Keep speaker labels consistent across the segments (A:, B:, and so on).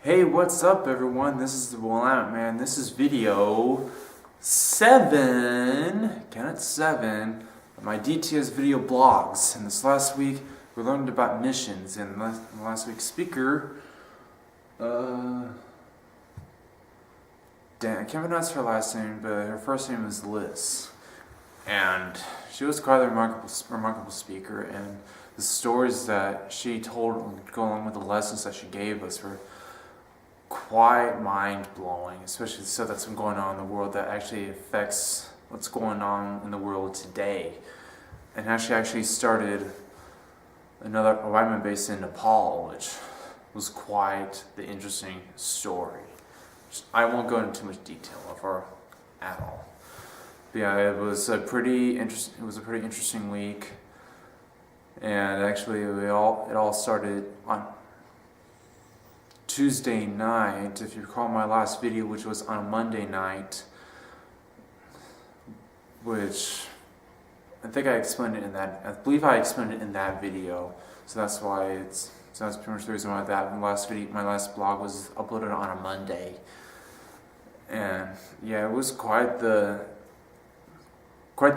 A: Hey, what's up everyone? This is the Willamette Man. This is video 7, count it 7, of my DTS video blogs. And this last week we learned about missions, and last week's speaker, Dan, I can't pronounce her last name, but her first name is Liz. And she was quite a remarkable speaker, and the stories that she told go along with the lessons that she gave us were quite mind-blowing, especially the stuff that's been going on in the world that actually affects what's going on in the world today. And actually started another Willamette base in Nepal, which was quite the interesting story. I won't go into too much detail of her at all. But yeah, it was a pretty interesting week, and actually it all started on Tuesday night. If you recall my last video, which was on Monday night, which I think I explained it in that. I believe I explained it in that video. So that's pretty much the reason why my last blog was uploaded on a Monday. And yeah, it was quite the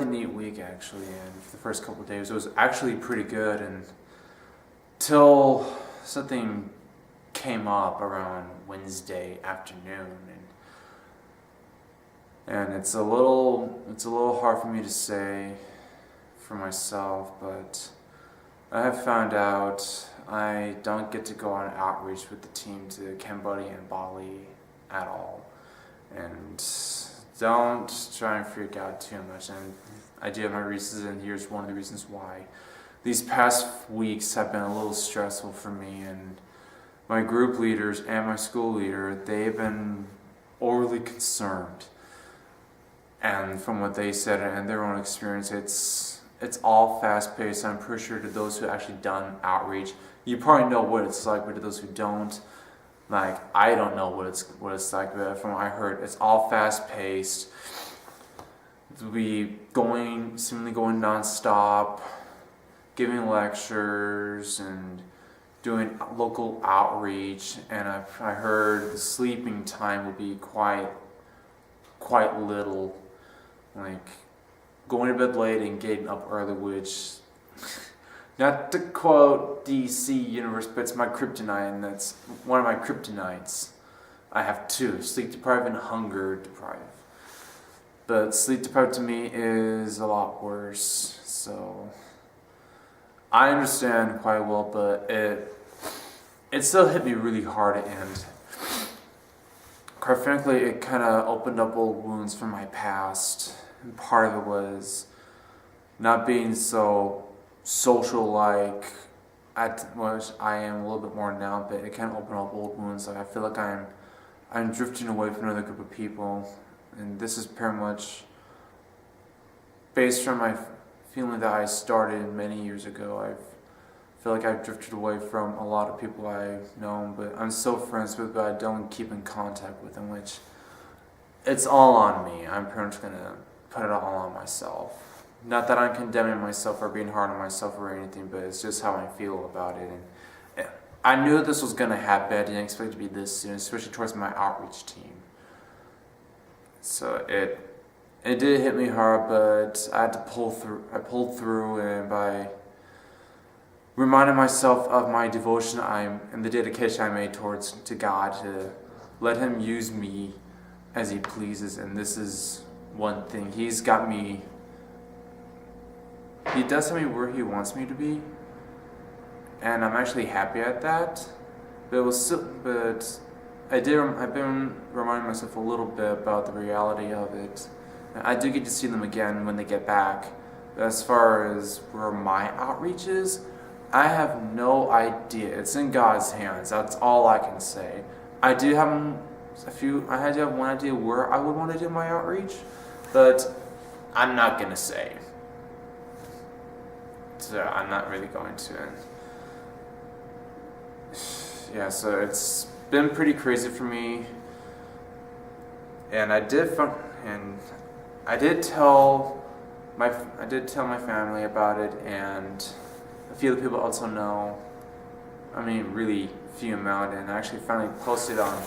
A: neat week actually. And for the first couple of days, it was actually pretty good, until something came up around Wednesday afternoon, and it's a little hard for me to say for myself, but I have found out I don't get to go on outreach with the team to Cambodia and Bali at all. And don't try and freak out too much. And I do have my reasons, and here's one of the reasons why. These past weeks have been a little stressful for me, and my group leaders and my school leader, they've been overly concerned. And from what they said and their own experience, it's all fast-paced. I'm pretty sure to those who actually done outreach, you probably know what it's like, but to those who don't, like, I don't know what it's like, but from what I heard, it's all fast-paced. We seemingly going non-stop, giving lectures and doing local outreach, and I heard the sleeping time will be quite little, like going to bed late and getting up early, which, not to quote DC Universe, but it's my kryptonite, and that's one of my kryptonites. I have two: sleep deprived and hunger deprived. But sleep deprived to me is a lot worse, so I understand quite well, but it still hit me really hard, and quite frankly, it kind of opened up old wounds from my past. And part of it was not being so social-like, which I am a little bit more now, but it kind of opened up old wounds. Like, I feel like I'm drifting away from another group of people, and this is pretty much based on my feeling that I started many years ago. I feel like I've drifted away from a lot of people I've known, but I'm still friends with, but I don't keep in contact with them, which it's all on me. I'm pretty much going to put it all on myself. Not that I'm condemning myself or being hard on myself or anything, but it's just how I feel about it. And I knew this was going to happen. I didn't expect it to be this soon, especially towards my outreach team. So it did hit me hard, but I had to pull through. I pulled through, and by reminding myself of my devotion and the dedication I made to God, to let Him use me as He pleases. And this is one thing. He does have me where He wants me to be, and I'm actually happy at that. I've been reminding myself a little bit about the reality of it. I do get to see them again when they get back. But as far as where my outreach is, I have no idea. It's in God's hands. That's all I can say. I had to have one idea where I would want to do my outreach, but I'm not gonna say. So I'm not really going to. Yeah, so it's been pretty crazy for me, and I did tell my family about it, and a few other people also know. really few amount, and I actually finally posted on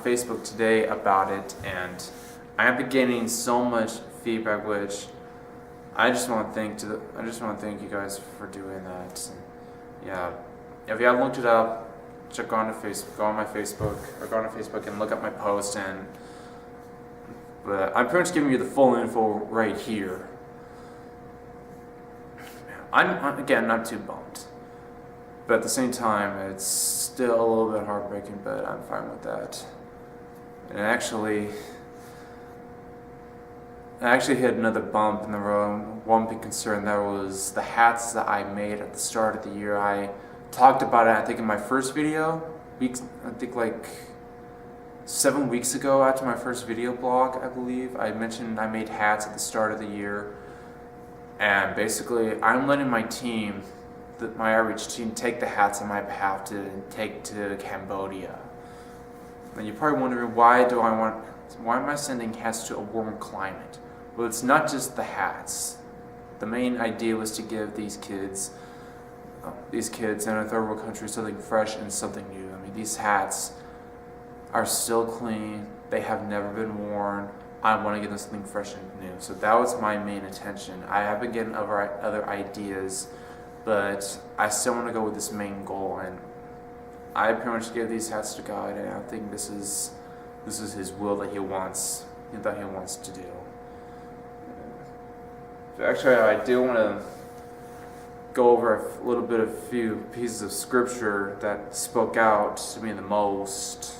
A: Facebook today about it, and I have been getting so much feedback, which I just want to thank you guys for doing that. And yeah, if you haven't looked it up, go on my Facebook, or go on to Facebook and look at my post. But I'm pretty much giving you the full info right here. I'm again not too bummed, but at the same time, it's still a little bit heartbreaking. But I'm fine with that. And I actually hit another bump in the road. One big concern, that was the hats that I made at the start of the year. I talked about it, I think, in my first video, like 7 weeks ago after my first video blog, I believe. I mentioned I made hats at the start of the year. And basically, I'm letting my team, my outreach team, take the hats on my behalf to take to Cambodia. And you're probably wondering, why am I sending hats to a warm climate? Well, it's not just the hats. The main idea was to give these kids in a third world country something fresh and something new. These hats are still clean. They have never been worn. I want to give them something fresh and new. So that was my main intention. I have been getting other ideas, but I still want to go with this main goal. And I pretty much gave these hats to God, and I think this is His will that He wants to do. Actually, I do want to go over a few pieces of scripture that spoke out to me the most.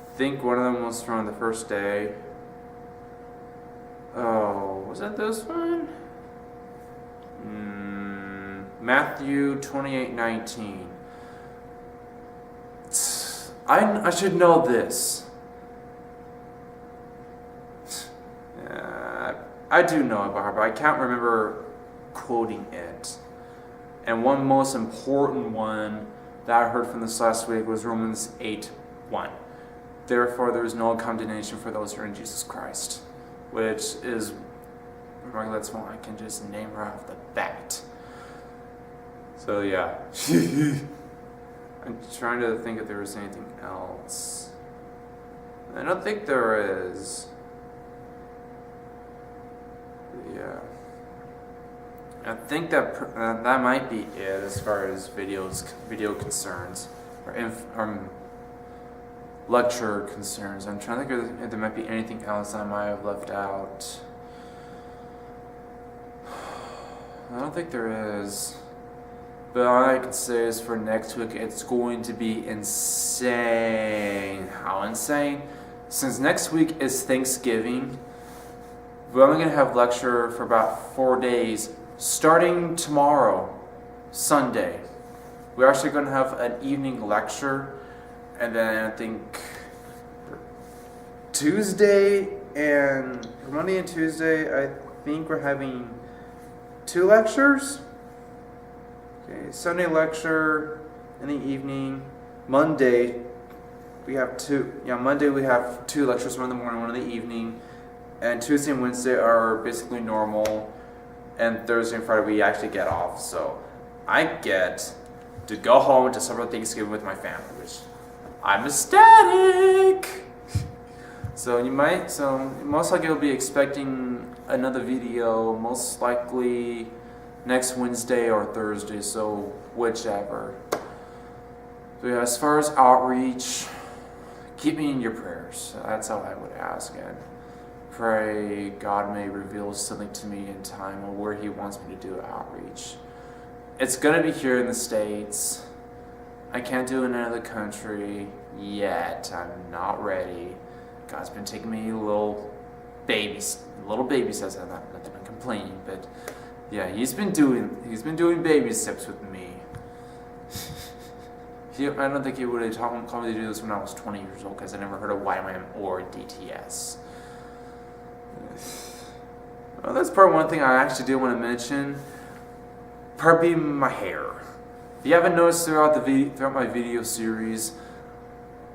A: I think one of them was from the first day. Oh, was that this one? Matthew 28:19. I should know this. I do know it by heart, but I can't remember quoting it. And one most important one that I heard from this last week was Romans 8:1. Therefore, there is no condemnation for those who are in Jesus Christ, which is, that's one I can just name right off the bat. So yeah. I'm trying to think if there was anything else. I don't think there is. Yeah. I think that might be it as far as video concerns, or lecture concerns. I'm trying to think if there might be anything else I might have left out. I don't think there is. But all I can say is for next week, it's going to be insane. How insane? Since next week is Thanksgiving, we're only going to have lecture for about 4 days, starting tomorrow, Sunday. We're actually going to have an evening lecture, and then I think Monday and Tuesday, I think we're having 2 lectures. Okay, Sunday lecture in the evening. Monday we have 2. Yeah, Monday we have 2 lectures, one in the morning, one in the evening. And Tuesday and Wednesday are basically normal. And Thursday and Friday we actually get off. So I get to go home to celebrate Thanksgiving with my family, which I'm ecstatic. So most likely you'll be expecting another video, most likely next Wednesday or Thursday, so whichever. So yeah, as far as outreach, keep me in your prayers. That's all I would ask, and pray God may reveal something to me in time or where He wants me to do outreach. It's gonna be here in the States. I can't do it in another country yet. I'm not ready. God's been taking me little baby steps. I'm not complaining, but yeah, He's been doing baby steps with me. I don't think He would have told me to do this when I was 20 years old, because I never heard of Willamette Man or DTS. Well, that's part one thing I actually do want to mention. Probably my hair. If you haven't noticed throughout my video series,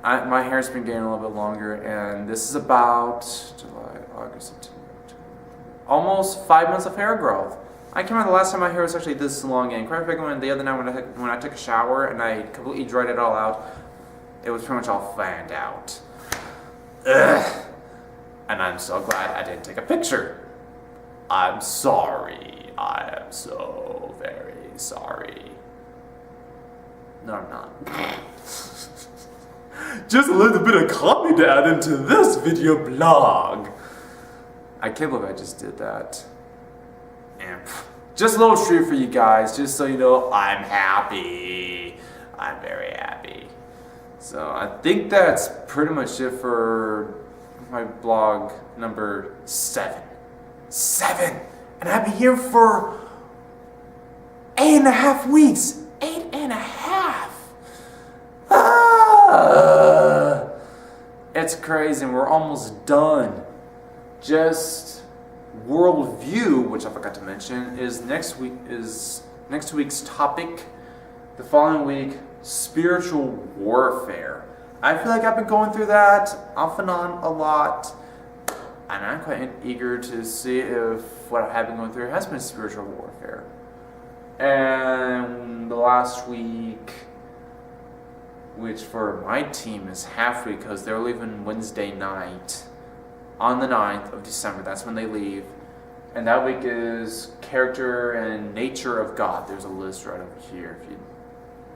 A: my hair's been getting a little bit longer, and this is about July, August, September, almost 5 months of hair growth. I can't remember the last time my hair was actually this long, and quite frankly, the other night when I took a shower and I completely dried it all out, it was pretty much all fanned out. Ugh. And I'm so glad I didn't take a picture. I'm sorry. I am so very sorry. No, I'm not. Just a little bit of copy to add into this video blog. I can't believe I just did that. And just a little treat for you guys, just so you know I'm happy. I'm very happy. So I think that's pretty much it for my blog number 7. 7! And I've been here for 8.5 weeks. 8.5! It's crazy, and we're almost done. Just worldview, which I forgot to mention, is next week's topic. The following week, spiritual warfare. I feel like I've been going through that off and on a lot, and I'm quite eager to see if what I have been going through has been spiritual warfare. And the last week, which for my team is half week because they're leaving Wednesday night on the 9th of December. That's when they leave. And that week is character and nature of God. There's a list right over here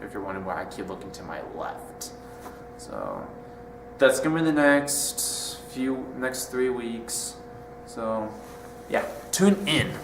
A: if you're wondering why I keep looking to my left. So that's gonna be the next 3 weeks. So yeah, tune in.